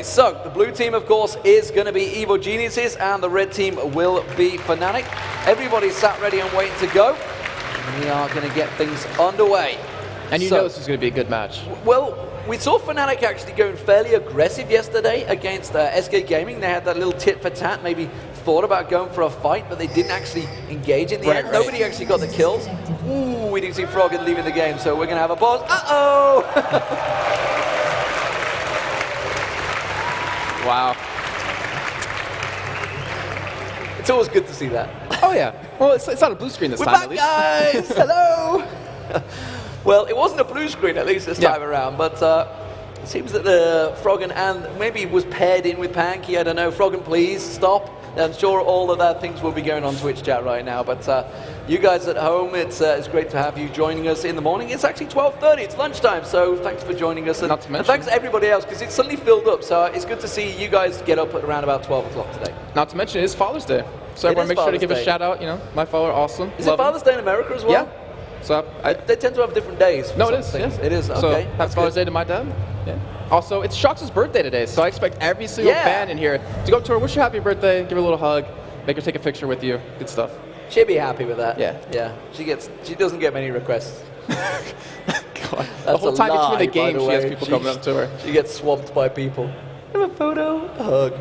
So, the blue team, of course, is going to be Evil Geniuses, and the red team will be Fnatic. Everybody's sat ready and waiting to go. And we are going to get things underway. And you know this is going to be a good match. Well, we saw Fnatic actually going fairly aggressive yesterday against SK Gaming. They had that little tit for tat, maybe thought about going for a fight, but they didn't actually engage in the end. Nobody actually got the kills. Ooh, we didn't see Froggen leaving the game, so we're going to have a pause. Uh-oh! Wow. It's always good to see that. Oh, yeah. Well, it's not a blue screen this time, back, at least. Guys! Hello! Well, it wasn't a blue screen, at least this time around, but it seems that Froggen and maybe was paired in with Panky. I don't know. Froggen, please stop. I'm sure all of that things will be going on Twitch chat right now, but you guys at home, it's great to have you joining us in the morning. It's actually 12:30, it's lunchtime, so thanks for joining us. And thanks to everybody else, because it's suddenly filled up, so it's good to see you guys get up at around about 12 o'clock today. Not to mention, it is Father's Day. So everyone make sure to give a shout out, my father, awesome. Is it Father's Day in America as well? Yeah. So they tend to have different days. No, it is. Yes. Yeah. It is, okay. So happy Father's Day to my dad. Yeah. Also, it's Shox' birthday today, so I expect every single fan in here to go up to her, wish her happy birthday, give her a little hug, make her take a picture with you. Good stuff. She'll be happy with that. Yeah. Yeah. She doesn't get many requests. God. The whole time between the games, she has people coming up to her. She gets swamped by people. Have a photo, a hug.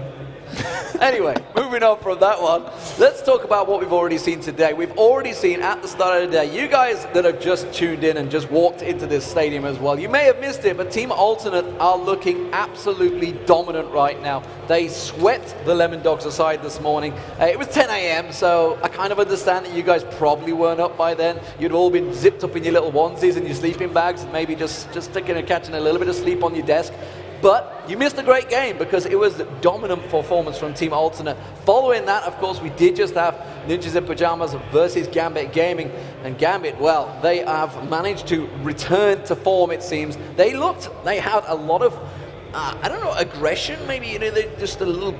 Anyway, moving on from that one, let's talk about what we've already seen today. We've already seen at the start of the day, you guys that have just tuned in and just walked into this stadium as well, you may have missed it, but Team Alternate are looking absolutely dominant right now. They swept the Lemon Dogs aside this morning. It was 10 a.m., so I kind of understand that you guys probably weren't up by then. You'd all been zipped up in your little onesies and your sleeping bags and maybe just taking and catching a little bit of sleep on your desk. But you missed a great game because it was a dominant performance from Team Alternate. Following that, of course, we did just have Ninjas in Pajamas versus Gambit Gaming. And Gambit, well, they have managed to return to form, it seems. They had a lot of, I don't know, aggression, maybe, they just a little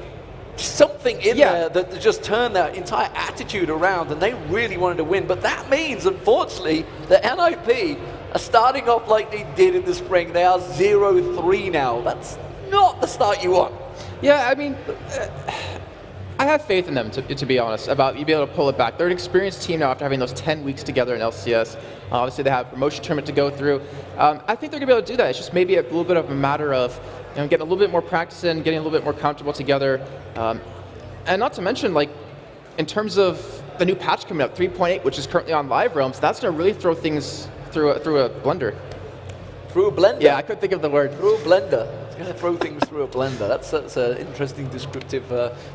something in there that just turned their entire attitude around, and they really wanted to win. But that means, unfortunately, the NIP are starting off like they did in the spring. They are 0-3 now. That's not the start you want. Yeah, I mean, I have faith in them, to be honest, about you being able to pull it back. They're an experienced team now after having those 10 weeks together in LCS. Obviously, they have a promotion tournament to go through. I think they're going to be able to do that. It's just maybe a little bit of a matter of getting a little bit more practice in, getting a little bit more comfortable together. And not to mention, like, in terms of the new patch coming up, 3.8, which is currently on Live Realms, that's going to really throw things through a blender. Through a blender? Yeah, I couldn't think of the word. Through a blender. It's going to throw things through a blender. That's an interesting descriptive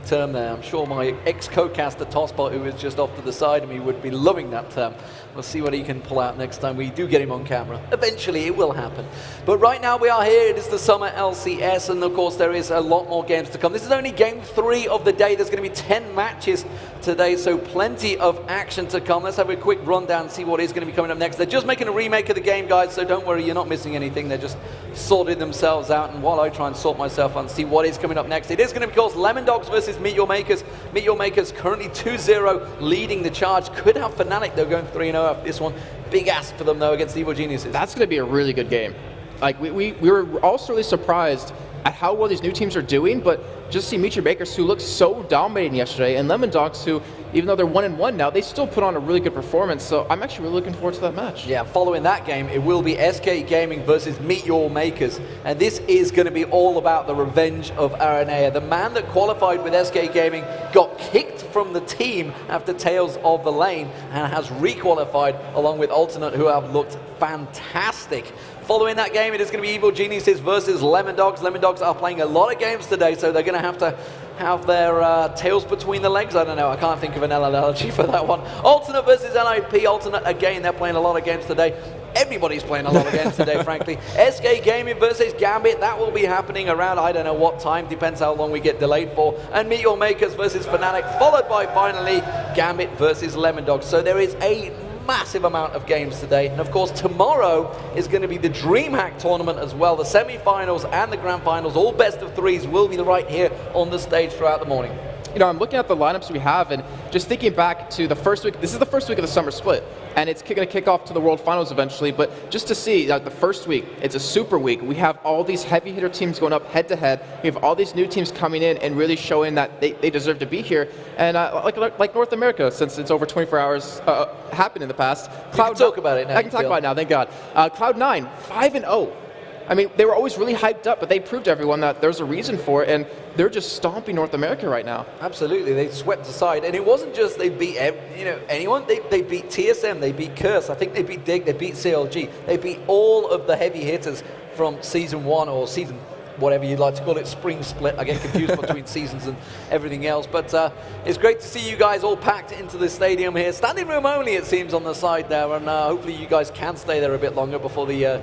term there. I'm sure my ex-co-caster Tosspot, who is just off to the side of me, would be loving that term. We'll see what he can pull out next time we do get him on camera. Eventually, it will happen. But right now, we are here. It is the Summer LCS, and of course, there is a lot more games to come. This is only game 3 of the day. There's going to be 10 matches today, so plenty of action to come. Let's have a quick rundown and see what is going to be coming up next. They're just making a remake of the game, guys, so don't worry, you're not missing anything. They're just sorting themselves out, and while I try and sort myself out and see what is coming up next, it is going to be, of course, Lemon Dogs versus Meet Your Makers. Meet Your Makers currently 2-0 leading the charge. Could have Fnatic, though, going 3-0 after this one. Big ask for them, though, against Evil Geniuses. That's going to be a really good game. Like, we were also really surprised at how well these new teams are doing, but just see Meet Your Makers, who looked so dominating yesterday, and Lemon Dogs, who, even though they're 1-1 now, they still put on a really good performance. So I'm actually really looking forward to that match. Yeah, following that game, it will be SK Gaming versus Meet Your Makers, and this is going to be all about the revenge of Aranea. The man that qualified with SK Gaming got kicked from the team after Tales of the Lane and has re-qualified along with Alternate, who have looked fantastic. Following that game, it is going to be Evil Geniuses versus Lemon Dogs. Lemon Dogs are playing a lot of games today, so they're going to have their tails between the legs. I don't know, I can't think of an analogy for that one. Alternate versus NIP. Alternate, again, they're playing a lot of games today. Everybody's playing a lot of games today, frankly. SK Gaming versus Gambit, that will be happening around, I don't know what time, depends how long we get delayed for. And Meet Your Makers versus Fnatic, followed by, finally, Gambit versus Lemon Dogs. So there is a massive amount of games today, and of course tomorrow is going to be the DreamHack tournament as well. The semi-finals and the grand finals, all best of 3s, will be right here on the stage throughout the morning. I'm looking at the lineups we have, and just thinking back to the first week. This is the first week of the summer split, and it's going to kick off to the World Finals eventually. But just to see, the first week, it's a super week. We have all these heavy hitter teams going up head to head. We have all these new teams coming in and really showing that they deserve to be here. And like North America, since it's over 24 hours happened in the past. You can talk about it now. I can talk about it now. Thank God. Cloud9, 5-0. I mean, they were always really hyped up, but they proved to everyone that there's a reason for it, and they're just stomping North America right now. Absolutely, they swept aside, and it wasn't just they beat anyone. They beat TSM, they beat Curse. I think they beat Dig, they beat CLG. They beat all of the heavy hitters from season 1 or season whatever you'd like to call it, spring split. I get confused between seasons and everything else. But it's great to see you guys all packed into the stadium here. Standing room only, it seems, on the side there, and hopefully you guys can stay there a bit longer before the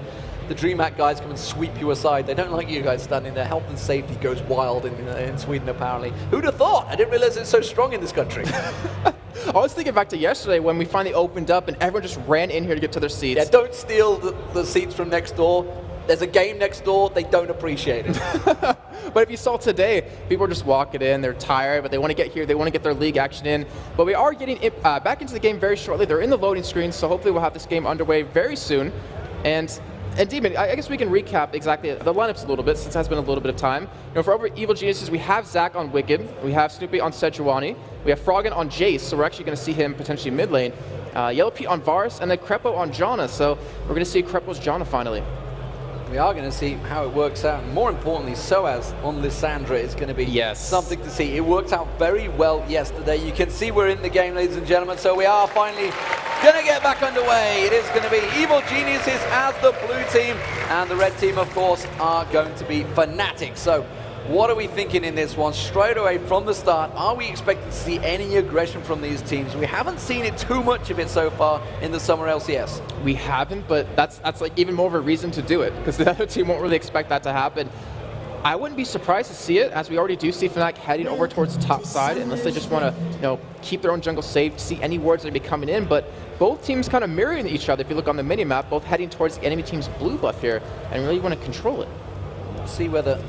DreamHack guys come and sweep you aside. They don't like you guys standing there. Health and safety goes wild in Sweden, apparently. Who'd have thought? I didn't realize it's so strong in this country. I was thinking back to yesterday when we finally opened up and everyone just ran in here to get to their seats. Yeah, don't steal the seats from next door. There's a game next door. They don't appreciate it. But if you saw today, people are just walking in. They're tired, but they want to get here. They want to get their league action in. But we are getting back into the game very shortly. They're in the loading screen, so hopefully we'll have this game underway very soon. And Demon, I guess we can recap exactly the lineups a little bit, since it has been a little bit of time. For over Evil Geniuses, we have Zach on Wicked, we have Snoopy on Sejuani, we have Froggen on Jace, so we're actually going to see him potentially mid lane, Yellow Pete on Varus, and then Crepo on Janna, so we're going to see Crepo's Janna finally. We are going to see how it works out, and more importantly, Soaz on Lissandra is going to be something to see. It worked out very well yesterday. You can see we're in the game, ladies and gentlemen, so we are finally going to get back underway. It is going to be Evil Geniuses as the blue team, and the red team, of course, are going to be Fnatic. So what are we thinking in this one? Straight away from the start, are we expecting to see any aggression from these teams? We haven't seen it too much of it so far in the summer LCS. We haven't, but that's like even more of a reason to do it, because the other team won't really expect that to happen. I wouldn't be surprised to see it, as we already do see Fnatic heading over towards the top side, unless they just want to keep their own jungle safe, see any wards that be coming in. But both teams kind of mirroring each other, if you look on the mini-map, both heading towards the enemy team's blue buff here, and really want to control it. Let's see whether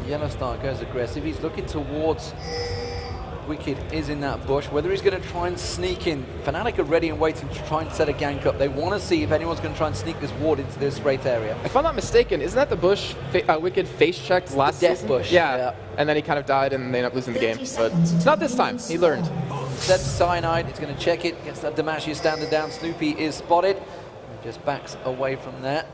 Yellowstar goes aggressive. He's looking towards Wicked, is in that bush. Whether he's going to try and sneak in. Fnatic are ready and waiting to try and set a gank up. They want to see if anyone's going to try and sneak this ward into this Wraith area. If I'm not mistaken, isn't that the bush Wicked face-checked last death season? bush. Yeah, and then he kind of died and they ended up losing the game. But not this time. He learned. Instead, Cyanide, he's going to check it. Gets that Demacia standard down. Snoopy is spotted. Just backs away from that.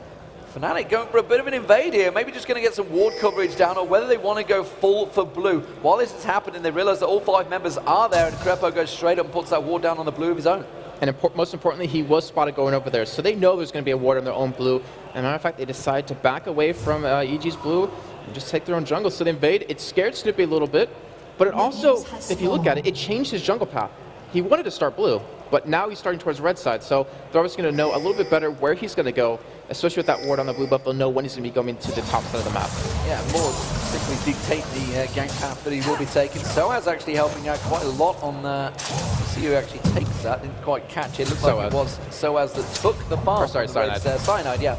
Fnatic going for a bit of an invade here, maybe just going to get some ward coverage down, or whether they want to go full for blue. While this is happening, they realize that all 5 members are there, and Crepo goes straight up and puts that ward down on the blue of his own. And most importantly, he was spotted going over there, so they know there's going to be a ward on their own blue. And matter of fact, they decide to back away from EG's blue and just take their own jungle. So they invade. It scared Snoopy a little bit, but it also, if you look at it, it changed his jungle path. He wanted to start blue, but now he's starting towards red side, so they're obviously going to know a little bit better where he's going to go, especially with that ward on the blue buff. They'll know when he's going to be going to the top side of the map. Yeah, more simply dictate the gank path that he will be taking. Soaz actually helping out quite a lot on see who actually takes that. Didn't quite catch it. Looked like it was Soaz that took the farm. Sorry, Cyanide. Cyanide, yeah.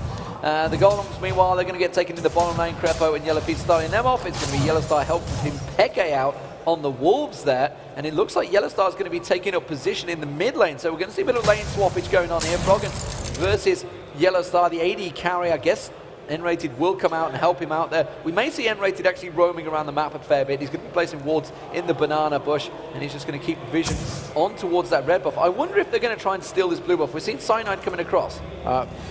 The Golems, meanwhile, they're going to get taken to the bottom lane. Crepo and Yellow Pete starting them off. It's going to be Yellowstar helping him Peke out on the Wolves there, and it looks like Yellowstar is going to be taking up position in the mid lane, so we're going to see a bit of lane swappage going on here. Froggen versus Yellowstar, the AD carry, I guess. N-Rated will come out and help him out there. We may see N-Rated actually roaming around the map a fair bit. He's going to be placing wards in the banana bush, and he's just going to keep vision on towards that red buff. I wonder if they're going to try and steal this blue buff. We've seen Cyanide coming across.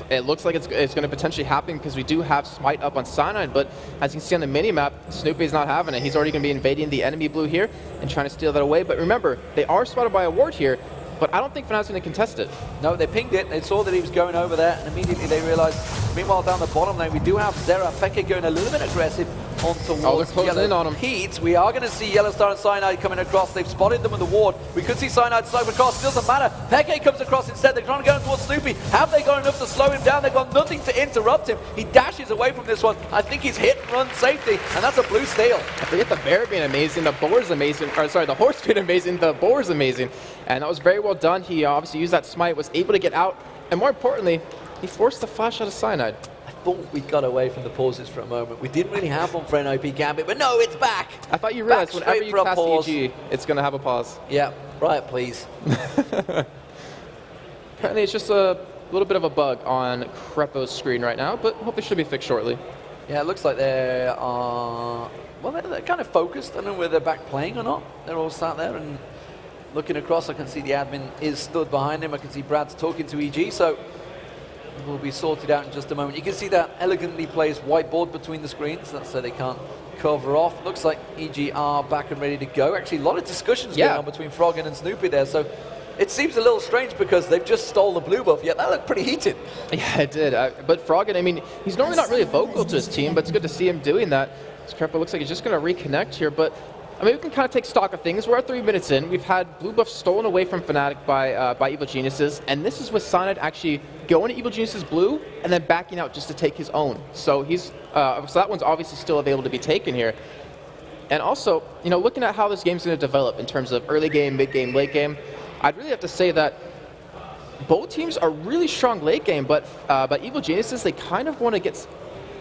It looks like it's going to potentially happen, because we do have Smite up on Cyanide, but as you can see on the mini-map, Snoopy's not having it. He's already going to be invading the enemy blue here and trying to steal that away. But remember, they are spotted by a ward here, but I don't think Fnatic's going to contest it. No, they pinged it. They saw that he was going over there, and immediately they realized. Meanwhile, down the bottom lane, we do have Zera Peke going a little bit aggressive on towards Yellow Pete. We are going to see Yellowstar and Cyanide coming across. They've spotted them with the ward. We could see Cyanide snipe across. Doesn't matter. Peke comes across instead. They're trying to go towards Snoopy. Have they got enough to slow him down? They've got nothing to interrupt him. He dashes away from this one. I think he's hit and run safety, and that's a blue steal. I forget the bear being amazing, the boar's amazing, or sorry, the horse being amazing, the boar's amazing. And that was very well done. He obviously used that smite, was able to get out, and more importantly, he forced the flash out of Cyanide. I thought we got away from the pauses for a moment. We didn't really have one for an OP Gambit, but no, it's back. I thought you realized Back whenever straight you for a cast pause. EG, it's going to have a pause. Yeah, right, please. Apparently, it's just a little bit of a bug on Crepo's screen right now, but hopefully should be fixed shortly. Yeah, it looks like they are, well, they're kind of focused. I don't know whether they're back playing or not. They're all sat there and looking across. I can see the admin is stood behind him. I can see Brad's talking to EG, so it will be sorted out in just a moment. You can see that elegantly placed whiteboard between the screens. That's so they can't cover off. Looks like EG are back and ready to go. Actually, a lot of discussions going on between Froggen and Snoopy there, so it seems a little strange because they've just stole the blue buff, yet that looked pretty heated. Yeah, it did. But Froggen, I mean, he's normally not really vocal to his team, but it's good to see him doing that. Crepo looks like he's just going to reconnect here, but I mean, we can kind of take stock of things. We're at 3 minutes in. We've had blue buff stolen away from Fnatic by Evil Geniuses, and this is with Cyanide actually going to Evil Geniuses blue and then backing out just to take his own. So he's so that one's obviously still available to be taken here. And also, you know, looking at how this game's going to develop in terms of early game, mid game, late game, I'd really have to say that both teams are really strong late game, but Evil Geniuses, they kind of want to get,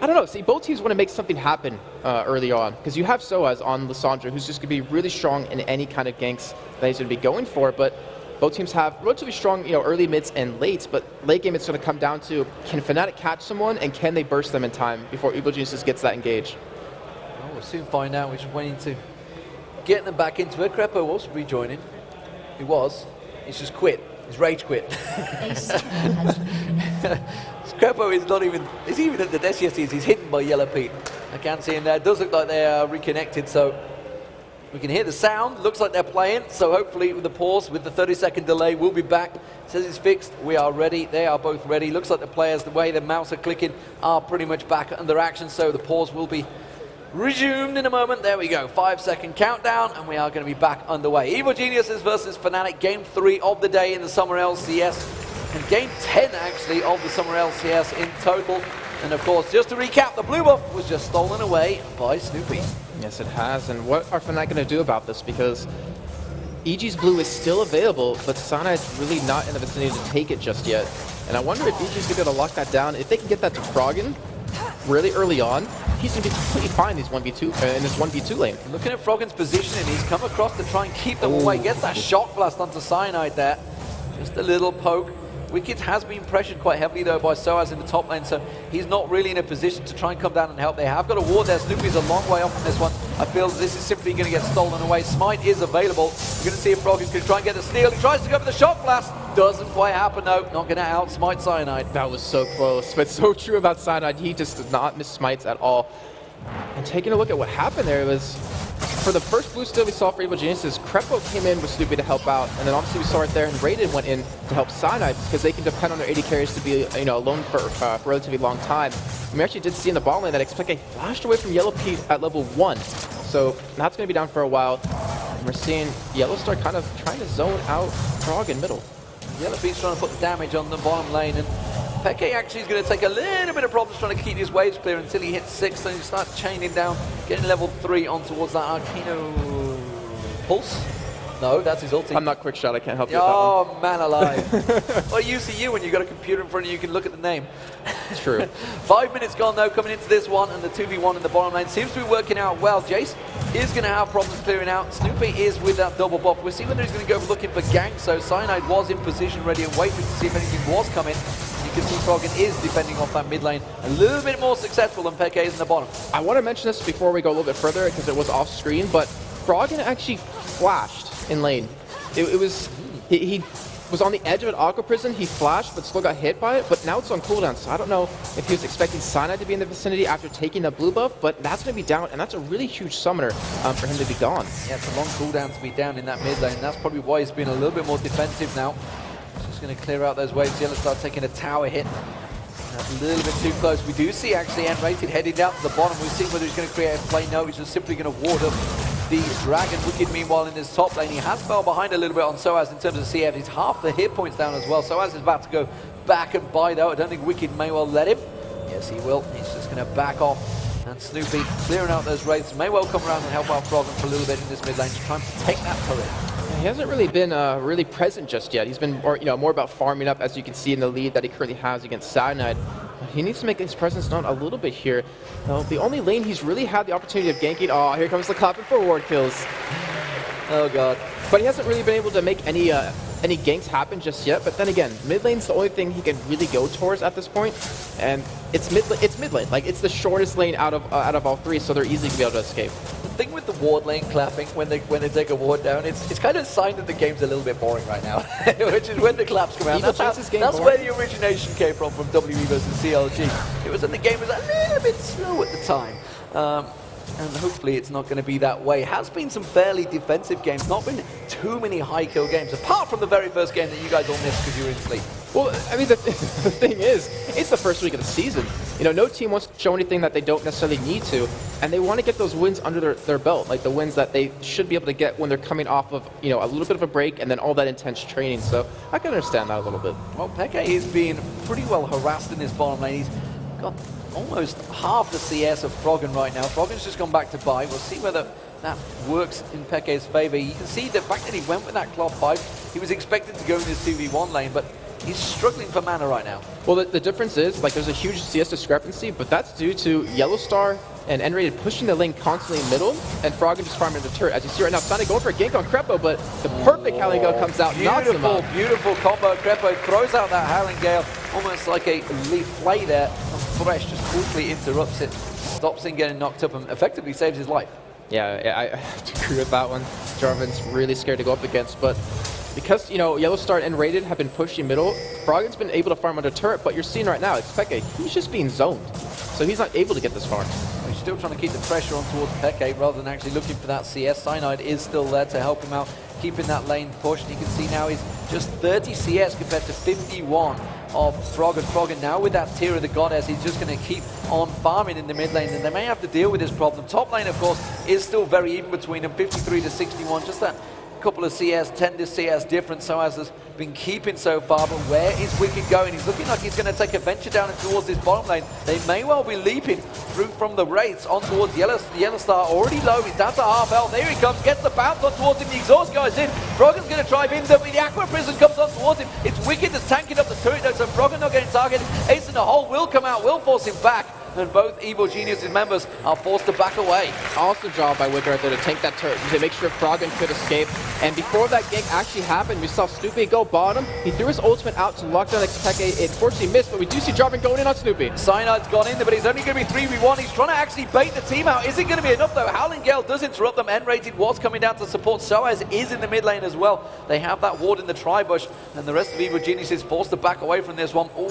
I don't know, see, both teams want to make something happen early on, because you have Soaz on Lissandra, who's just going to be really strong in any kind of ganks that he's going to be going for, but both teams have relatively strong, you know, early, mids, and lates, but late game it's going to come down to, can Fnatic catch someone, and can they burst them in time before Evil Geniuses gets that engage? Well, we'll soon find out. We're just waiting to get them back into it. Crepo was rejoining. He was. He's just quit. He's rage quit. Crepo is not even, he's even at the DCSs, he's hidden by Yellow Pete. I can't see him there. It does look like they are reconnected, so we can hear the sound. Looks like they're playing, so hopefully with the pause, with the 30-second delay, we'll be back. Says it's fixed. We are ready. They are both ready. Looks like the players, the way the mouse are clicking, are pretty much back under action, so the pause will be resumed in a moment. There we go. 5-second countdown, and we are going to be back underway. Evil Geniuses versus Fnatic, game 3 of the day in the Summer LCS, and game 10 actually of the Summer LCS in total. And of course, just to recap, the blue buff was just stolen away by Snoopy. Yes, it has. And what are Fnatic going to do about this? Because EG's blue is still available, but Cyanide's really not in the vicinity to take it just yet. And I wonder if EG's going to be able to lock that down. If they can get that to Froggen really early on, he's going to be completely fine in this 1v2 lane. Looking at Froggen's position, and he's come across to try and keep them away. Gets that shock blast onto Cyanide there. Just a little poke. Wicked has been pressured quite heavily though by Soaz in the top lane, so he's not really in a position to try and come down and help. They have got a ward there. Snoopy's a long way off from this one. I feel this is simply going to get stolen away. Smite is available. We're going to see if Froggen can try and get the steal. He tries to go for the shock blast. Doesn't quite happen though. Not going to outsmite Cyanide. That was so close, but so true about Cyanide. He just did not miss smites at all. And taking a look at what happened there, it was for the first blue steal we saw for Evil Geniuses, Crepo came in with Snoopy to help out, and then obviously we saw it there, and Raiden went in to help Cyanide because they can depend on their AD carries to be, you know, alone for a relatively long time. And we actually did see in the bottom lane that Expectate flashed away from Yellow Pete at level 1, so that's going to be down for a while. And we're seeing Yellow Star kind of trying to zone out Frog in middle. Yellow Pete's trying to put the damage on the bottom lane, and Peke actually is going to take a little bit of problems trying to keep his waves clear until he hits 6, then he starts chaining down, getting level 3 on towards that Arcano Pulse. No, that's his ulti. I'm not quick shot, I can't help you with Oh, that one. man alive. Well, you see you when you've got a computer in front of you, you can look at the name. True. 5 minutes gone though, coming into this one, and the 2v1 in the bottom lane seems to be working out well. Jace is going to have problems clearing out. Snoopy is with that double buff. We'll see whether he's going to go looking for gank, so Cyanide was in position ready and waiting to see if anything was coming. You can see Froggen is defending off that mid lane a little bit more successful than Peke is in the bottom. I want to mention this before we go a little bit further because it was off screen, but Froggen actually flashed in lane. It was, he was on the edge of an Aqua Prison, he flashed but still got hit by it, but now it's on cooldown, so I don't know if he was expecting Cyanide to be in the vicinity after taking the blue buff, but that's going to be down, and that's a really huge summoner for him to be gone. Yeah, it's a long cooldown to be down in that mid lane. That's probably why he's been a little bit more defensive now. Just going to clear out those waves. Yellow start taking a tower hit. That's a little bit too close. We do see actually N-Rated heading down to the bottom. We'll see whether he's going to create a play. No, he's just simply going to ward up the Dragon. Wicked, meanwhile, in his top lane. He has fell behind a little bit on Soaz in terms of CF. He's half the hit points down as well. Soaz is about to go back and buy, though. I don't think Wicked may well let him. Yes, he will. He's just going to back off. And Snoopy clearing out those wraiths. May well come around and help out Froggen for a little bit in this mid lane to try and take that turret. He hasn't really been really present just yet. He's been more, more about farming up, as you can see in the lead that he currently has against Cyanide. He needs to make his presence known a little bit here. The only lane he's really had the opportunity of ganking. Oh, here comes the clapping for ward kills. Oh god. But he hasn't really been able to make any ganks happen just yet. But then again, mid lane's the only thing he can really go towards at this point, and it's mid lane. Like, it's the shortest lane out of all three, so they're easy to be able to escape. The thing with the ward lane clapping when they take a ward down, it's kind of a sign that the game's a little bit boring right now, which is when the claps come out. That's where the origination came from WE versus CLG. It was when the game was a little bit slow at the time. And hopefully it's not going to be that way. Has been some fairly defensive games, not been too many high kill games, apart from the very first game that you guys all missed because you were in sleep. Well, I mean, the thing is, it's the first week of the season. You know, no team wants to show anything that they don't necessarily need to, and they want to get those wins under their belt, like the wins that they should be able to get when they're coming off of, you know, a little bit of a break and then all that intense training. So I can understand that a little bit. Well, Peke has been pretty well harassed in his bottom lane. He's got almost half the CS of Froggen right now. Froggen's just gone back to buy. We'll see whether that works in Peke's favor. You can see the fact that he went with that Cloth 5. He was expected to go in this 2v1 lane, but he's struggling for mana right now. Well, the difference is, like, there's a huge CS discrepancy, but that's due to Yellowstar and N-Rated pushing the lane constantly in middle, and Froggen just farming the turret. As you see right now, Fnatic going for a gank on Crepo, but the perfect Howling Gale comes out, knocks him out. Beautiful combo. Crepo throws out that Howling Gale, almost like a leaf play there. Thresh just quickly interrupts it, stops him getting knocked up, and effectively saves his life. Yeah, I have to agree with that one. Jarvan's really scared to go up against, but because, you know, Yellowstar and Rated have been pushing middle, Froggen's been able to farm under turret, but you're seeing right now, it's Peke. He's just being zoned, so he's not able to get this far. He's still trying to keep the pressure on towards Peke rather than actually looking for that CS. Cyanide is still there to help him out, keeping that lane pushed. And you can see now he's just 30 CS compared to 51 of Froggen. Froggen now with that Tear of the Goddess, he's just going to keep on farming in the mid lane, and they may have to deal with this problem. Top lane, of course, is still very even between them, 53 to 61, just that couple of CS, 10 to CS difference, so as has been keeping so far. But where is Wicked going? He's looking like he's going to take a venture down and towards this bottom lane. They may well be leaping through from the Wraiths on towards Yellowstar, already low. He's down to half health. There he comes, gets the bounce on towards him. The exhaust goes in. Froggen's going to drive in. The Aqua Prison comes on towards him. It's Wicked that's tanking up the turret though, so Froggen not getting targeted. Ace in the hole will come out, will force him back. And both Evil Genius's members are forced to back away. Awesome job by Wicked right there to take that turret to make sure Froggen could escape. And before that gank actually happened, we saw Snoopy go bottom. He threw his ultimate out to lock down Peke. It fortunately missed, but we do see Jarvan going in on Snoopy. Cyanide's gone in there, but he's only going to be 3v1. He's trying to actually bait the team out. Is it going to be enough though? Howling Gale does interrupt them. N-Rated was coming down to support. Soaz is in the mid lane as well. They have that ward in the tri-bush, and the rest of Evil Genius is forced to back away from this one. Ooh,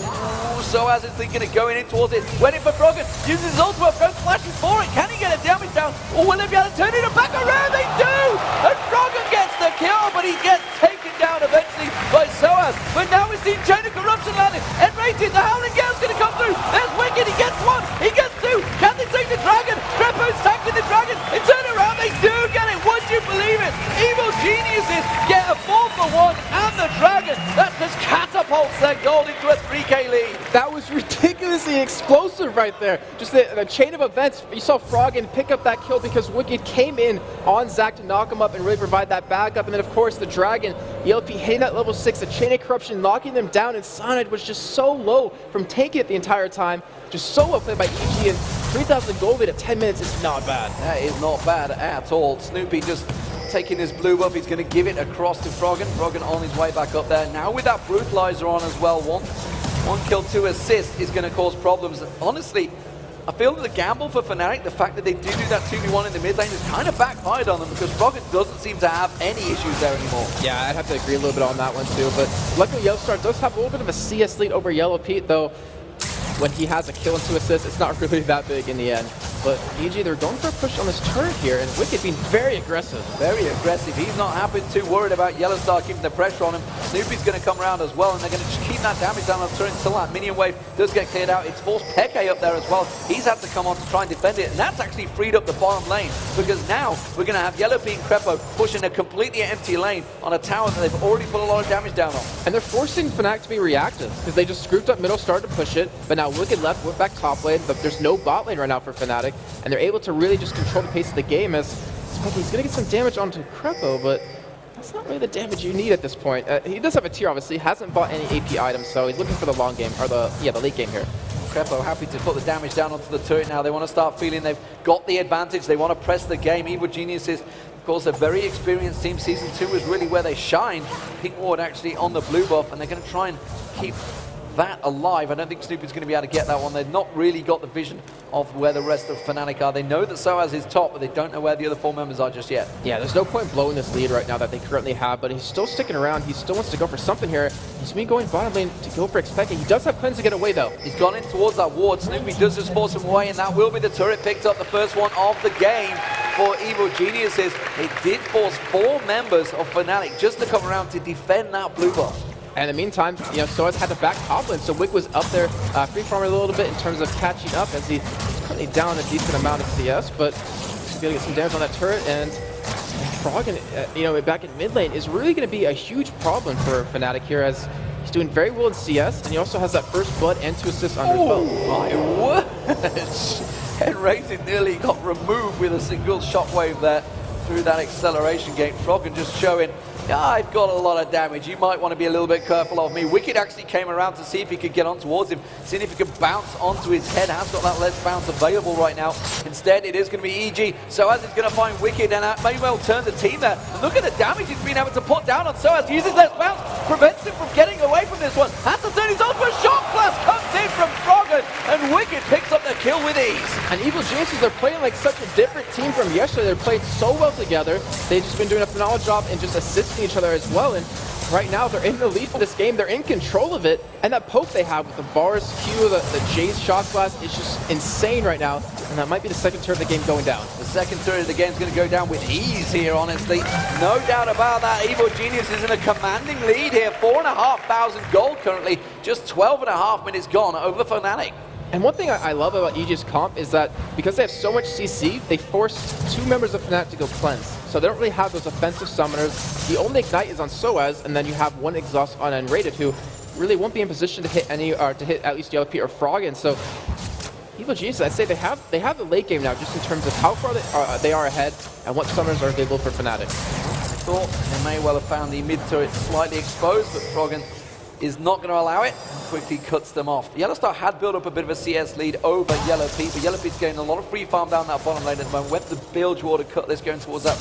Soaz is thinking of going in towards it. Waiting for Froggen. Uses his ultimate, goes flashing for it. Can he get a damage down? Or will they be able to turn it back around? They do! And Froggen gets the kill, but he gets taken down eventually by Soaz. But now we've seen Chain of Corruption landed. N-Rated, the Howling Gale's going to come through. There's Wicked, he gets one, he gets two. Can they take the dragon? Crepo's tanking the dragon. They turn around, they do get it. Would you believe it? Evil Geniuses get a 4-for-1 and the dragon. That just catapults their goal into a 3K lead. That was ridiculously explosive right there. Just the chain of events. You saw Froggen pick up that kill because Wicked came in on Zac to knock him up and really provide that backup. And then, of course, the Dragon, ELP hitting that level 6, the Chain of Corruption, knocking them down. And Cyanide was just so low from taking it the entire time. Just so well played by EG. And 3,000 gold lead at 10 minutes is not bad. That is not bad at all. Snoopy just taking his blue buff. He's going to give it across to Froggen. Froggen on his way back up there. Now with that Brutalizer on as well. One kill, 2 assists is going to cause problems. Honestly, I feel that the gamble for Fnatic, the fact that they do that 2v1 in the mid lane, is kind of backfired on them because Froggen doesn't seem to have any issues there anymore. Yeah, I'd have to agree a little bit on that one too. But luckily, Yellowstar does have a little bit of a CS lead over Yellow Pete, though. When he has a kill and 2 assists, it's not really that big in the end. But EG, they're going for a push on this turret here, and Wicked being very aggressive. Very aggressive. He's not happy, too worried about Yellowstar keeping the pressure on him. Snoopy's going to come around as well, and they're going to just keep that damage down on the turret until that minion wave does get cleared out. It's forced Peke up there as well. He's had to come on to try and defend it, and that's actually freed up the bottom lane, because now we're going to have Yellow Pete and Crepo pushing a completely empty lane on a tower that they've already put a lot of damage down on. And they're forcing Fnatic to be reactive, because they just grouped up middle, started to push it, but now Wicked left, went back top lane, but there's no bot lane right now for Fnatic, and they're able to really just control the pace of the game as he's going to get some damage onto Crepo, but that's not really the damage you need at this point. He does have a tier, obviously, hasn't bought any AP items, so he's looking for the long game, or the late game here. Crepo happy to put the damage down onto the turret now. They want to start feeling they've got the advantage. They want to press the game. Evil Geniuses, of course, a very experienced team. Season 2 was really where they shined. Pink Ward actually on the blue buff, and they're going to try and keep that alive. I don't think Snoopy's going to be able to get that one. They've not really got the vision of where the rest of Fnatic are. They know that Soaz is top, but they don't know where the other 4 members are just yet. Yeah, there's no point blowing this lead right now that they currently have, but he's still sticking around. He still wants to go for something here. He's been going bottom lane to go for Expected. He does have cleanse to get away, though. He's gone in towards that ward. Snoopy does just force him away, and that will be the turret picked up, the first one of the game for Evil Geniuses. They did force 4 members of Fnatic just to come around to defend that blue buff. And in the meantime, you know, Soaz had to back top lane, so Wick was up there free farming a little bit in terms of catching up as he's currently down a decent amount of CS, but he's going to get some damage on that turret, and Froggen, you know, back in mid lane is really going to be a huge problem for Fnatic here, as he's doing very well in CS, and he also has that first blood and 2 assists under his belt. My word! Head rated nearly got removed with a single shockwave there through that acceleration gate. Froggen just showing, yeah, I've got a lot of damage. You might want to be a little bit careful of me. Wicked actually came around to see if he could get on towards him, seeing if he could bounce onto his head. Has got that let's bounce available right now. Instead, it is going to be EG. Soaz is going to find Wicked, and that may well turn the team there. And look at the damage he's been able to put down on Soaz. Uses let's bounce, prevents him from getting away from this one. Has to turn his own, but Shock Blast comes in from Froggen, and Wicked picks up the kill with ease. And Evil Geniuses are playing like such a different team from yesterday. They're playing so well together. They've just been doing a phenomenal job in just assisting each other as well. And right now, they're in the lead for this game. They're in control of it. And that poke they have with the Bars Q, the Jay's Shock Blast is just insane right now. And that might be the second turn of the game going down. The second turn of the game is going to go down with ease here, honestly. No doubt about that. Evil Genius is in a commanding lead here. 4,500 gold currently. Just 12.5 minutes gone over Fnatic. And one thing I love about EG's comp is that because they have so much CC, they force 2 members of Fnatic to go cleanse. So they don't really have those offensive summoners. The only Ignite is on Soaz, and then you have 1 exhaust on Unrated, who really won't be in position to hit any, or to hit at least Yellow Pete or Froggen. So Evil Genius, I'd say they have the late game now, just in terms of how far they are ahead and what summoners are available for Fnatic. I thought they may well have found the mid turret slightly exposed, but Froggen is not going to allow it, and quickly cuts them off. Yellowstar had built up a bit of a CS lead over Yellow Pete, but Yellow Pete's getting a lot of free farm down that bottom lane at the moment. Went to the Bilge Water cut this, going towards that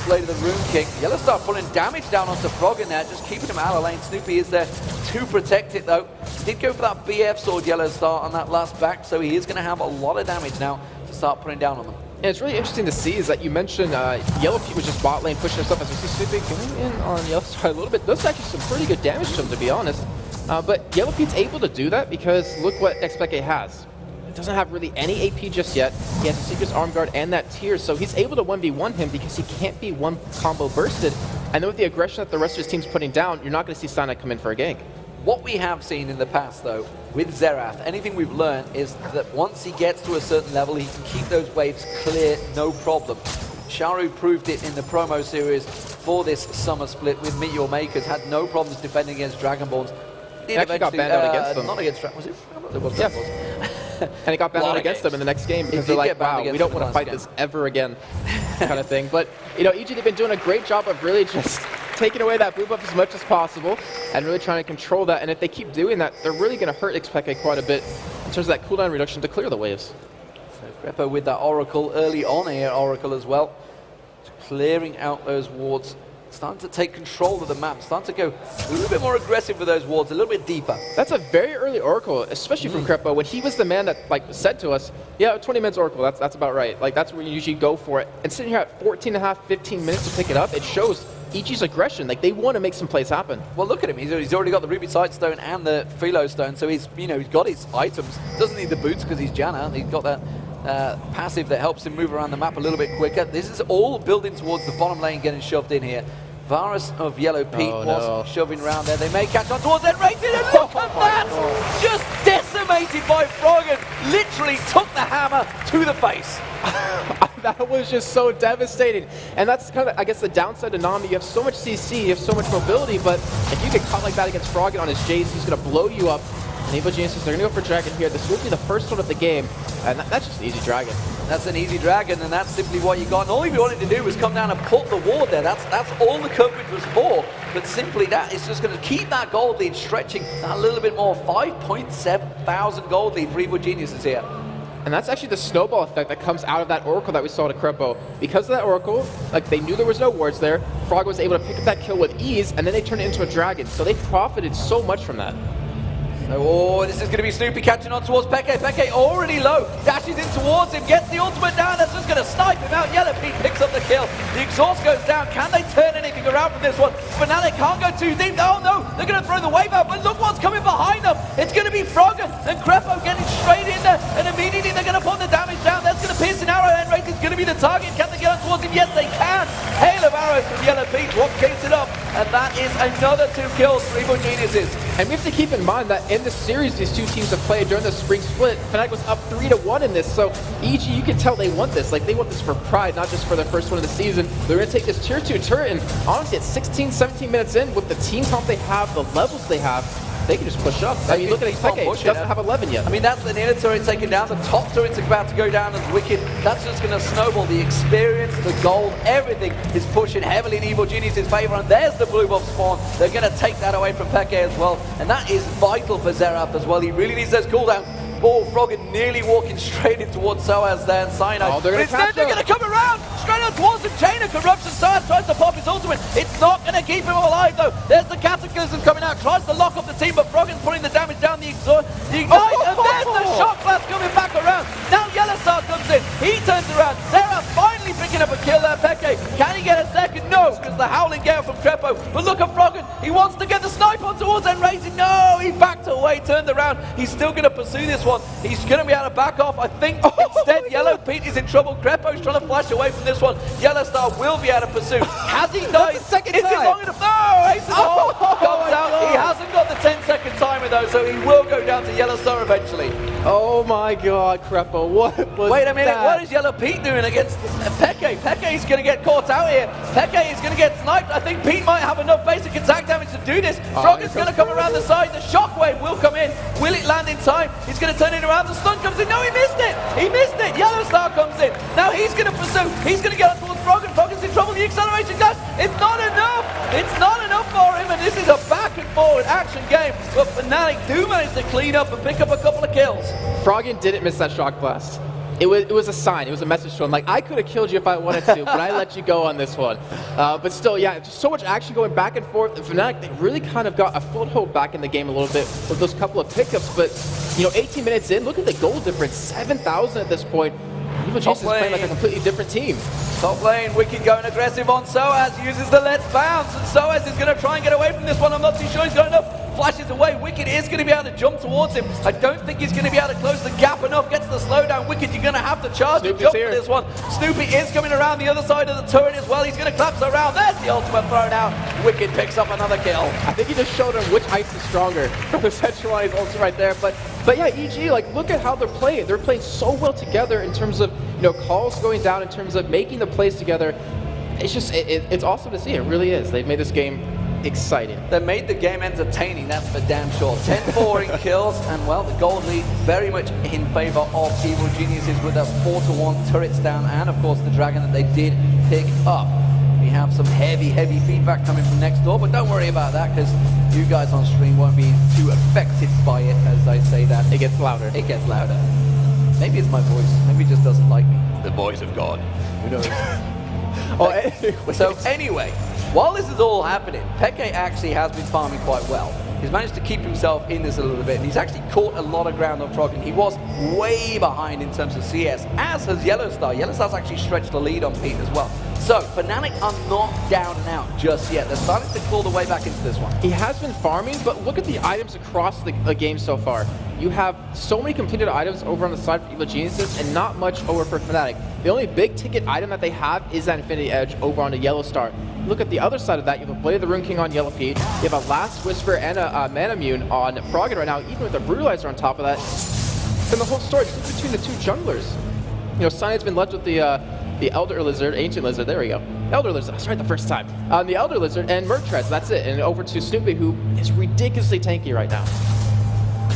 play to the Rune King. Yellowstar pulling damage down onto Froggen there, just keeping him out of lane. Snoopy is there to protect it though. He did go for that BF sword, Yellowstar, on that last back, so he is going to have a lot of damage now to start putting down on them. And it's really interesting to see is that you mentioned Yellow Pete was just bot lane pushing himself, as we see Snoopy going in on Yellowstar a little bit. Does actually some pretty good damage to him, to be honest. But Yellow Pete's able to do that because look what Expected has. He doesn't have really any AP just yet. He has a Secret's Arm Guard and that tier, so he's able to 1v1 him because he can't be one combo bursted. And then with the aggression that the rest of his team's putting down, you're not going to see Cyanide come in for a gank. What we have seen in the past, though, with Xerath, anything we've learned is that once he gets to a certain level, he can keep those waves clear, no problem. Sharu proved it in the promo series for this summer split with Meteor Makers, had no problems defending against Dragonborns. He actually got banned out against them. Not against Dragonborns, was it? It was yes. And he got banned out against them in the next game because they're like, wow, we don't want to fight this ever again, kind of thing. But, you know, EG, they've been doing a great job of really just taking away that blue buff as much as possible and really trying to control that. And if they keep doing that, they're really going to hurt Expected quite a bit in terms of that cooldown reduction to clear the waves. So Greppo with that Oracle early on here, Oracle as well, clearing out those wards. Starting to take control of the map, starting to go a little bit more aggressive with those wards, a little bit deeper. That's a very early Oracle, especially from Crepo, when he was the man that said to us, yeah, 20 minutes Oracle, that's about right. That's where you usually go for it. And sitting here at 14 and a half, 15 minutes to pick it up, it shows EG's aggression. They want to make some plays happen. Well, look at him. He's already got the Ruby Sightstone and the Philo Stone, so he's got his items. Doesn't need the boots because he's Janna. He's got that passive that helps him move around the map a little bit quicker. This is all building towards the bottom lane getting shoved in here. Varus of Yellow Pete was shoving around there. They may catch on towards that rated, and look at that! God. Just decimated by Froggen. Literally took the hammer to the face. That was just so devastating. And that's kind of, I guess, the downside of Nami. You have so much CC, you have so much mobility, but if you get caught like that against Froggen on his Jays, he's going to blow you up. And Evil Geniuses, they're going to go for Dragon here. This will be the first one of the game, and that's just an easy Dragon. That's an easy Dragon, and that's simply what you got. And all you wanted to do was come down and put the ward there. That's all the coverage was for. But simply that is just going to keep that gold lead stretching a little bit more. 5.7 thousand gold lead for Evil Geniuses here. And that's actually the snowball effect that comes out of that Oracle that we saw to Crepo. Because of that Oracle, like they knew there was no wards there, Frog was able to pick up that kill with ease, and then they turned it into a Dragon. So they profited so much from that. Oh, this is going to be Snoopy catching on towards Peke. Peke already low, dashes in towards him, gets the ultimate down, that's just going to snipe him out. Yellow Pete picks up the kill. The exhaust goes down. Can they turn anything around from this one? Fnatic can't go too deep. Oh no, they're going to throw the wave out, but look what's coming behind them. It's going to be Frog and Crepo getting straight in there, and immediately they're going to put the damage down. That's going to pierce an arrow, and Rate is going to be the target. Can they get on towards him? Yes, they can. Hail of arrows from Yellow Pete. What kicks it up? And that is another 2 kills for Evil Geniuses. And we have to keep in mind that in the series these two teams have played during the spring split, Fnatic was up 3-1 in this, so EG, you can tell they want this. Like, they want this for pride, not just for their first one of the season. They're going to take this tier 2 turret, and honestly, at 16, 17 minutes in, with the team comp they have, the levels they have, they can just push up. I mean, look at Peke, she doesn't have 11 yet. I mean, that's the inner turret taken down. The top turret's about to go down as Wicked. That's just going to snowball. The experience, the gold, everything is pushing heavily in Evil Genius' favor. And there's the blue buff spawn. They're going to take that away from Peke as well. And that is vital for Xerath as well. He really needs those cooldowns. Oh, Froggen nearly walking straight in towards Soaz there and Cyanide. Oh, but instead they're going to come around straight on towards him. Chain of Corruption. Soaz tries to pop his ultimate. It's not going to keep him alive though. There's the Cataclysm coming out. Tries to lock up the team, but Froggen's putting the damage down the Ignite. And there's the Shock Blast coming back around. Now Yellowstar comes in. He turns around. Xerath finally picking up a kill there. Peke, can he get a second? No, because the Howling Gale from Crepo. But look at Froggen. He wants to get the snipe on towards Enraging. No, he backed away, turned around. He's still going to pursue this one. He's going to be able to back off. I think instead Yellow Pete is in trouble. Crepo's trying to flash away from this one. Yellowstar will be able to pursue. Has he died? Is it long enough? No! Ace of all comes out. He hasn't got the 10-second timer though, so he will go down to Yellowstar eventually. Oh my god, Crepo, what was Wait a minute, that? what is Yellow Pete doing against Peke? Peke is going to get caught out here. Peke is going to get sniped. I think Pete might have enough basic attack damage to do this. Froggen's going to come around the side. The shockwave will come in. Will it land in time? He's going to turn it around. The stun comes in. No, he missed it. He missed it. Yellowstar comes in. Now he's going to pursue. He's going to get up towards Froggen. Froggen's in trouble. The acceleration goes. It's not enough. It's not enough for him. And this is a back and forward action game. But Fnatic do manage to clean up and pick up a couple of kills. Froggen didn't miss that Shock Blast. It was a sign. It was a message to him. Like, I could have killed you if I wanted to, but I let you go on this one. But still, yeah, just so much action going back and forth. And Fnatic, they really kind of got a foothold back in the game a little bit with those couple of pickups. But, you know, 18 minutes in, look at the goal difference. 7,000 at this point. Evil Genius is playing like a completely different team. Top lane, Wicked going aggressive on Soaz, uses the Let's Bounce, and Soaz is going to try and get away from this one. I'm not too sure he's got enough. Flashes away, Wicked is going to be able to jump towards him. I don't think he's going to be able to close the gap enough, gets the slowdown. Wicked, you're going to have to charge and jump for this one. Snoopy is coming around the other side of the turret as well. He's going to collapse around. There's the ultimate thrown out. Wicked picks up another kill. I think he just showed him which ice is stronger. The centralized ultimate right there. But yeah, EG, like, look at how they're playing. They're playing so well together in terms of, you know, calls going down, in terms of making the plays together. It's just, it's awesome to see. It really is. They've made this game exciting. They made the game entertaining, that's for damn sure. 10-4 in kills, and well, the gold lead very much in favor of Evil Geniuses with a 4-1 turrets down, and of course the dragon that they did pick up. We have some heavy feedback coming from next door, but don't worry about that, because you guys on stream won't be too affected by it as I say that. It gets louder. It gets louder. Maybe it's my voice. Maybe it just doesn't like me. The voice of God. Who knows? So anyway, while this is all happening, Peke actually has been farming quite well. He's managed to keep himself in this a little bit, and he's actually caught a lot of ground on Froggen. He was way behind in terms of CS, as has Yellowstar. Yellowstar's actually stretched the lead on Pete as well. So, Fnatic are not down and out just yet. They're starting to claw the way back into this one. He has been farming, but look at the items across the game so far. You have so many completed items over on the side for Evil Geniuses, and not much over for Fnatic. The only big ticket item that they have is that Infinity Edge over on the Yellowstar. Look at the other side of that. You have a Blade of the Rune King on Yellow Pete. You have a Last Whisper and a Mana Immune on Froggen right now, even with a Brutalizer on top of that. Then the whole story just between the two junglers. You know, Cynide's been left with the Elder Lizard, Ancient Lizard, there we go. Elder Lizard, that's right the first time. The Elder Lizard and Murktreads, that's it. And over to Snoopy, who is ridiculously tanky right now.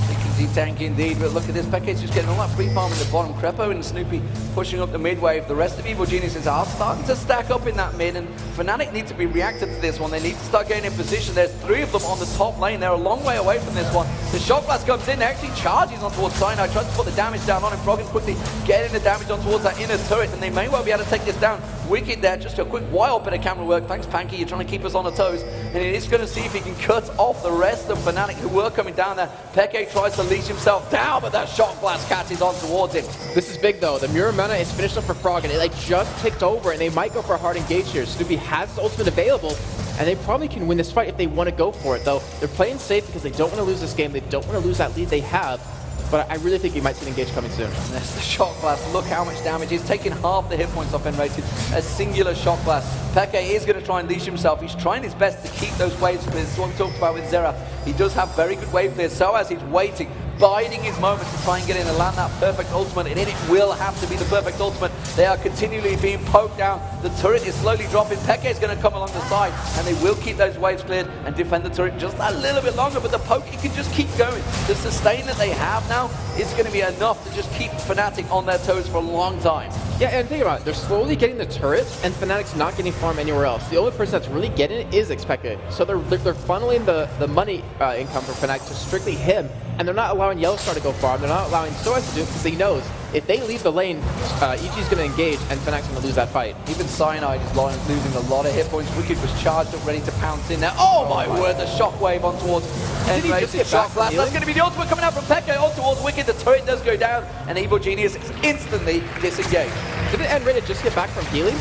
They can Nasty tank indeed, but look at this. Peke's just getting all that free farm in the bottom. Crepo and Snoopy pushing up the mid wave. The rest of Evil Geniuses are starting to stack up in that mid, and Fnatic need to be reactive to this one. They need to start getting in position. There's 3 of them on the top lane. They're a long way away from this one. The Shock Blast comes in. They're actually charging on towards Cyanide, tries to put the damage down on him. Froggen quickly getting the damage on towards that inner turret, and they may well be able to take this down. Wicked there, just a quick wild bit of camera work. Thanks, Panky. You're trying to keep us on our toes, and he is going to see if he can cut off the rest of Fnatic who were coming down there. Peke tries to leash himself down, but that Shock Blast catches on towards him. This is big though. The Mirror Mana is finished up for Frog, and it like just ticked over, and they might go for a hard engage here. Snoopy has his ultimate available, and they probably can win this fight if they want to go for it, though. They're playing safe because they don't want to lose this game. They don't want to lose that lead they have. But I really think we might see an engage coming soon. And there's the Shock Blast. Look how much damage. He's taking half the hit points off Enrated. A singular Shock Blast. Peke is going to try and leash himself. He's trying his best to keep those waves clear. This is what we talked about with Xerath. He does have very good wave clear. So as he's waiting, biding his moment to try and get in and land that perfect ultimate, and it will have to be the perfect ultimate. They are continually being poked down. The turret is slowly dropping. Peke is going to come along the side, and they will keep those waves cleared and defend the turret just a little bit longer, but the poke, it can just keep going. The sustain that they have now is going to be enough to just keep Fnatic on their toes for a long time. Yeah, and think about it. They're slowly getting the turret, and Fnatic's not getting farm anywhere else. The only person that's really getting it is Expected. So they're funneling the money income for Fnatic to strictly him, and they're not allowing Yellowstar to go farm. They're not allowing Soaz to do it because he knows if they leave the lane, EG's going to engage, and Fnatic's going to lose that fight. Even Cyanide is losing a lot of hit points. Wicked was charged up, ready to pounce in there. Oh my word, the shockwave on towards Enrated. Shock Blast. That's going to be the ultimate coming out from Peke on towards Wicked. The turret does go down, and Evil Genius is instantly disengaged. Didn't Enrated just get back from healing?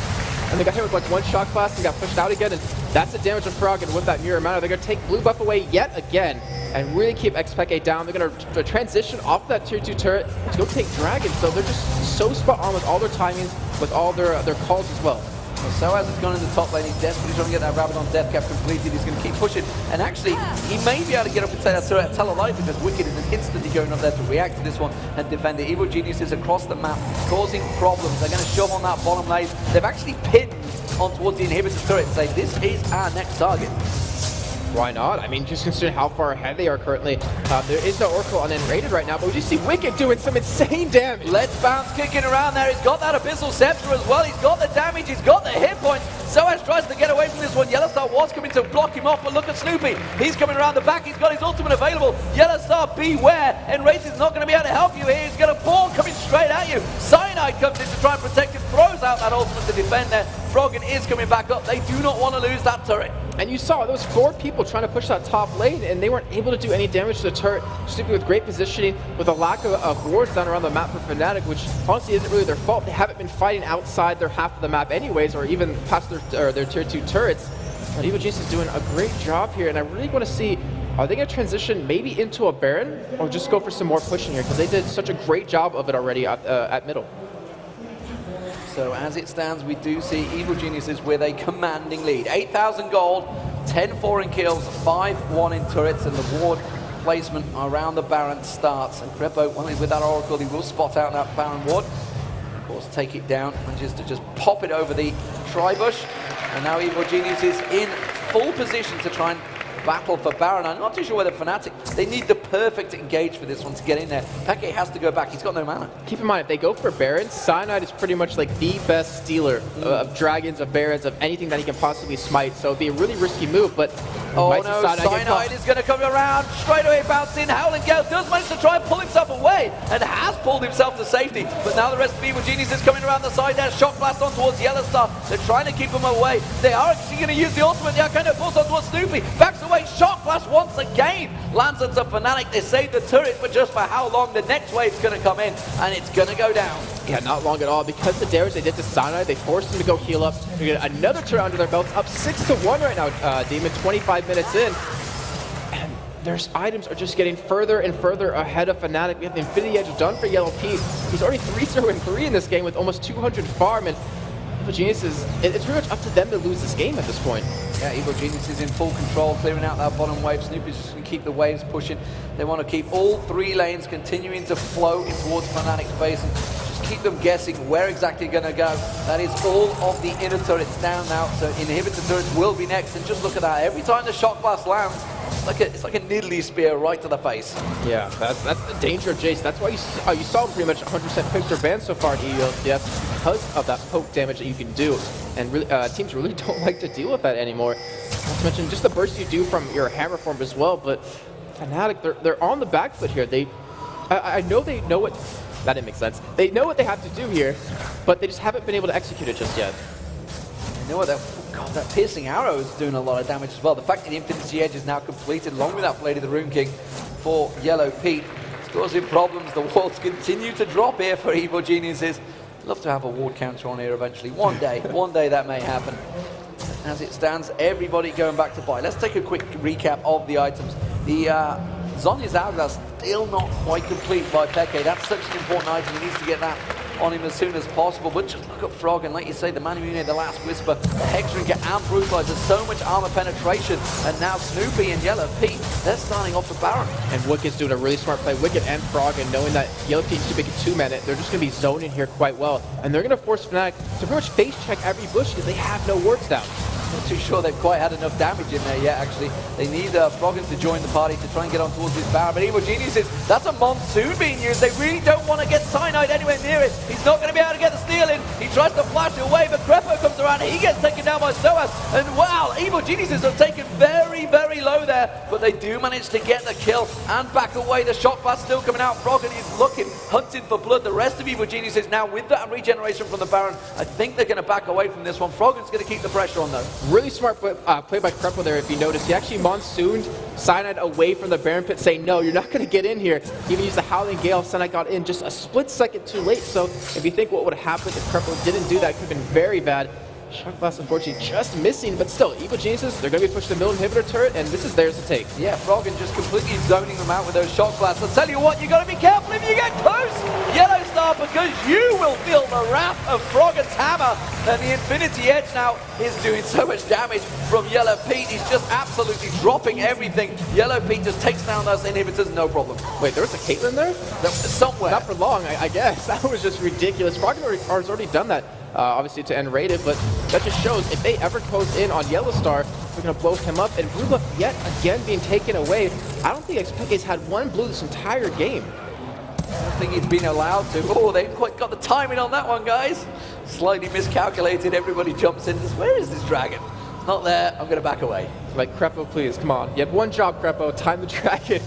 And they got hit with like 1 Shock Blast and got pushed out again, and that's the damage of Frog, and with that Mirror Mana, they're going to take blue buff away yet again and really keep Expected down. They're going to transition off that tier 2 turret to go take Dragon, so they're just so spot on with all their timings, with all their calls as well. So as it's gone in the top lane, he's desperately trying to get that Rabbit on death cap completed. He's going to keep pushing, and actually, he may be able to get up and take that turret tell a lie, because Wicked is instantly going up there to react to this one and defend it. Evil Geniuses across the map, causing problems. They're going to shove on that bottom lane. They've actually pinned on towards the inhibitor turret and say, this is our next target. Why not? I mean, just considering how far ahead they are currently. There is no Oracle on Enrated right now, but we just see Wicked doing some insane damage. Let's Bounce kicking around there. He's got that Abyssal Scepter as well. He's got the damage. He's got the hit points. Soaz tries to get away from this one. Yellowstar was coming to block him off, but look at Snoopy. He's coming around the back. He's got his ultimate available. Yellowstar, beware. Enrated's not going to be able to help you here. He's got a ball coming straight at you. Cyanide comes in to try and protect him, throws out that ultimate to defend there. Froggen is coming back up. They do not want to lose that turret. And you saw, there was 4 people trying to push that top lane, and they weren't able to do any damage to the turret. Snoopy with great positioning, with a lack of wards down around the map for Fnatic, which honestly isn't really their fault. They haven't been fighting outside their half of the map anyways, or even past their tier 2 turrets. But Evil Genius is doing a great job here, and I really want to see, are they going to transition maybe into a Baron, or just go for some more pushing here? Because they did such a great job of it already at middle. So as it stands, we do see Evil Geniuses with a commanding lead. 8,000 gold, 10-4 in kills, 5-1 in turrets, and the ward placement around the Baron starts. And Crepo, well, with that Oracle, he will spot out that Baron ward. Of course, take it down, manages to just pop it over the Tribush. And now Evil Genius is in full position to try and battle for Baron. I'm not too sure whether Fnatic, they need the perfect engage for this one to get in there. Peke has to go back, he's got no mana. Keep in mind, if they go for Baron, Cyanide is pretty much like the best stealer of dragons, of Barons, of anything that he can possibly smite, so it'd be a really risky move, but oh no, Cyanide is going to come around, straight away bounce in. Howling Gale does manage to try and pull himself away, and has pulled himself to safety, but now the rest of Evil Genius is coming around the side there. Shock Blast on towards Yellowstar, they're trying to keep him away. They are actually going to use the ultimate. They are kind of pulls on towards Snoopy, backs away. Shock Blast once again lands on some Fnatic. They save the turret, but just for how long? The next wave's going to come in, and it's going to go down. Yeah, not long at all. Because the damage they did to Cyanide, they forced him to go heal up. They get another turret under their belts, up 6-1 right now, Demon, 25 minutes in. And their items are just getting further and further ahead of Fnatic. We have the Infinity Edge done for Yellow Pete. He's already 3-0-3 in this game with almost 200 farm, and Evil Genius it's pretty much up to them to lose this game at this point. Yeah, Evil Genius is in full control, clearing out that bottom wave. Snoopy's just going to keep the waves pushing. They want to keep all 3 lanes continuing to flow in towards Fnatic's base and just keep them guessing where exactly going to go. That is all of the inner turrets down now, so inhibitor turrets will be next. And just look at that, every time the Shock Blast lands, It's like a niddly spear right to the face. Yeah, that's the danger of Jace. That's why you saw him pretty much 100% picked or banned so far in ELCS because of that poke damage that you can do. And really, teams really don't like to deal with that anymore. Not to mention just the burst you do from your hammer form as well. But Fnatic, they're on the back foot here. I know they know what. That didn't make sense. They know what they have to do here, but they just haven't been able to execute it just yet. You know what? That piercing arrow is doing a lot of damage as well. The fact that the Infinity Edge is now completed, along with that Blade of the Rune King for Yellow Pete, it's causing problems. The wards continue to drop here for Evil Geniuses. Love to have a ward counter on here eventually. One day that may happen. As it stands, everybody going back to buy. Let's take a quick recap of the items. The Zhonya's Hourglass still not quite complete by Peke. That's such an important item. He needs to get that on him as soon as possible. But just look at Frog, and like you say, the Manamune, the Last Whisper, the Hexdrinker and Brutalizer. There's so much armor penetration. And now Snoopy and Yellow Pete, they're starting off the Baron. And Wicked's doing a really smart play. Wicked and Frog, and knowing that Yellow Pete's too big a 2-minute, they're just going to be zoning here quite well. And they're going to force Fnatic to pretty much face check every bush because they have no wards down. Not too sure they've quite had enough damage in there yet, actually. They need Froggen to join the party to try and get on towards this Baron. But Evil Geniuses, that's a Monsoon being used. They really don't want to get Cyanide anywhere near it. He's not going to be able to get the steal in. He tries to flash away, but Crepo comes around. He gets taken down by Soaz. And wow, Evil Geniuses are taken very, very low there. But they do manage to get the kill and back away. The shot blast still coming out. Froggen is looking, hunting for blood. The rest of Evil Geniuses now with that regeneration from the Baron, I think they're going to back away from this one. Froggen's going to keep the pressure on though. Really smart play by Crepo there, if you notice. He actually monsooned Cyanide away from the Baron pit, saying, no, you're not going to get in here. He even used the Howling Gale. Cyanide got in just a split second too late. So if you think what would have happened if Crepo didn't do that, it could have been very bad. Shock Blast, unfortunately, just missing, but still, Evil Geniuses, they're going to be pushing the middle inhibitor turret, and this is theirs to take. Yeah, Froggen just completely zoning them out with those Shock Blasts. I'll tell you what, you got to be careful if you get close, Yellow Star, because you will feel the wrath of Froggen's hammer, and the Infinity Edge now is doing so much damage from Yellow Pete. He's just absolutely dropping everything. Yellow Pete just takes down those inhibitors, no problem. Wait, there was a Caitlyn there? Somewhere. Not for long, I guess. That was just ridiculous. Froggen has already done that. Obviously to end rated, but that just shows if they ever close in on Yellow Star, they're going to blow him up. And blue buff yet again being taken away. I don't think Xpeke's had one blue this entire game. I don't think he's been allowed to. Oh, they haven't quite got the timing on that one, guys. Slightly miscalculated. Everybody jumps in. Where is this dragon? Not there. I'm going to back away. Like, Crepo, please, come on. You have one job, Crepo. Time the dragon.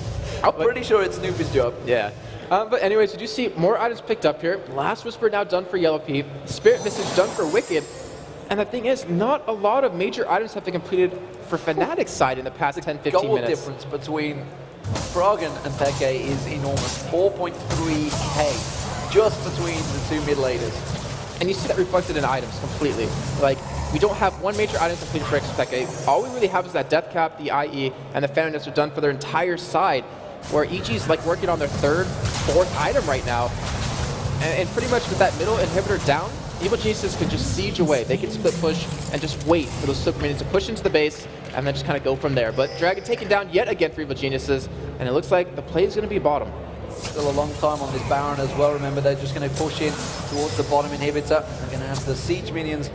I'm pretty sure it's Snoopy's job. Yeah. But anyways, did you see more items picked up here? Last Whisper now done for Yellow Pete. Spirit Visage done for Wicked. And the thing is, not a lot of major items have been completed for Fnatic's side in the past 10-15 minutes. The goal difference between Froggen and Peke is enormous. 4.3k just between the two mid laners. And you see that reflected in items completely. Like, we don't have one major item completed for Xpeke. All we really have is that Death Cap, the IE, and the Phantom Nest are done for their entire side, where EG's like working on their third, fourth item right now. And pretty much with that middle inhibitor down, Evil Geniuses can just siege away. They can split push and just wait for those Silver Minions to push into the base and then just kind of go from there. But Dragon taken down yet again for Evil Geniuses, and it looks like the play is going to be bottom. Still a long time on this Baron as well. Remember, they're just going to push in towards the bottom inhibitor. They're going to have the siege minions,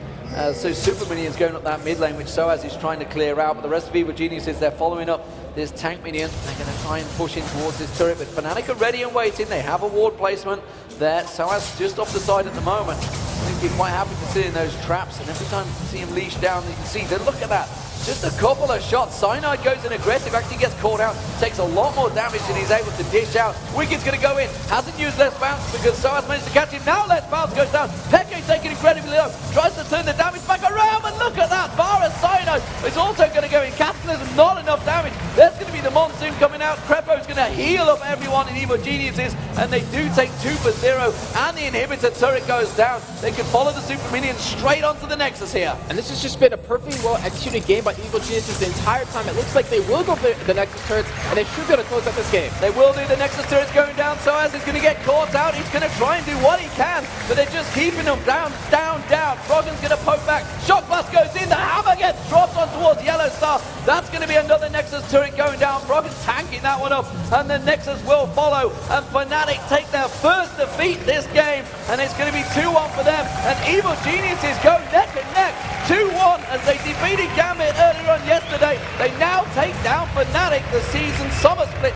so super minions going up that mid lane, which Soaz is trying to clear out. But the rest of Evil Geniuses, they're following up this tank minion. They're going to try and push in towards this turret, but Fnatic are ready and waiting. They have a ward placement there. Soaz just off the side at the moment. I think he's quite happy to sit in those traps, and every time you see him leash down, you can see, look at that. Just a couple of shots. Cyanide goes in aggressive, actually gets caught out, takes a lot more damage than he's able to dish out. Wicked's going to go in, hasn't used Let's Bounce because Soaz managed to catch him. Now Let's Bounce goes down. Peke taking incredibly low, tries to turn the damage back around, but look at that. Vara Cyanide is also going to go in. Cataclysm, not enough damage. There's going to be the Monsoon coming out. Crepo's going to heal up everyone in Evil Geniuses, and they do take 2 for 0, and the inhibitor turret goes down. They can follow the super minions straight onto the Nexus here. And this has just been a perfectly well executed game by Evil Geniuses the entire time. It looks like they will go for the Nexus turrets, and they should be able to close out this game. They will do. The Nexus turret's going down. Soaz is going to get caught out. He's going to try and do what he can, but they're just keeping him down, down, down. Froggen's going to poke back. Shock Blast goes in. The hammer gets dropped on towards Yellow Star. That's going to be another Nexus turret going down. Froggen's tanking picking that one up, and the Nexus will follow, and Fnatic take their first defeat this game, and it's going to be 2-1 for them, and Evil Geniuses go neck and neck, 2-1 as they defeated Gambit earlier on yesterday. They now take down Fnatic, the season summer split.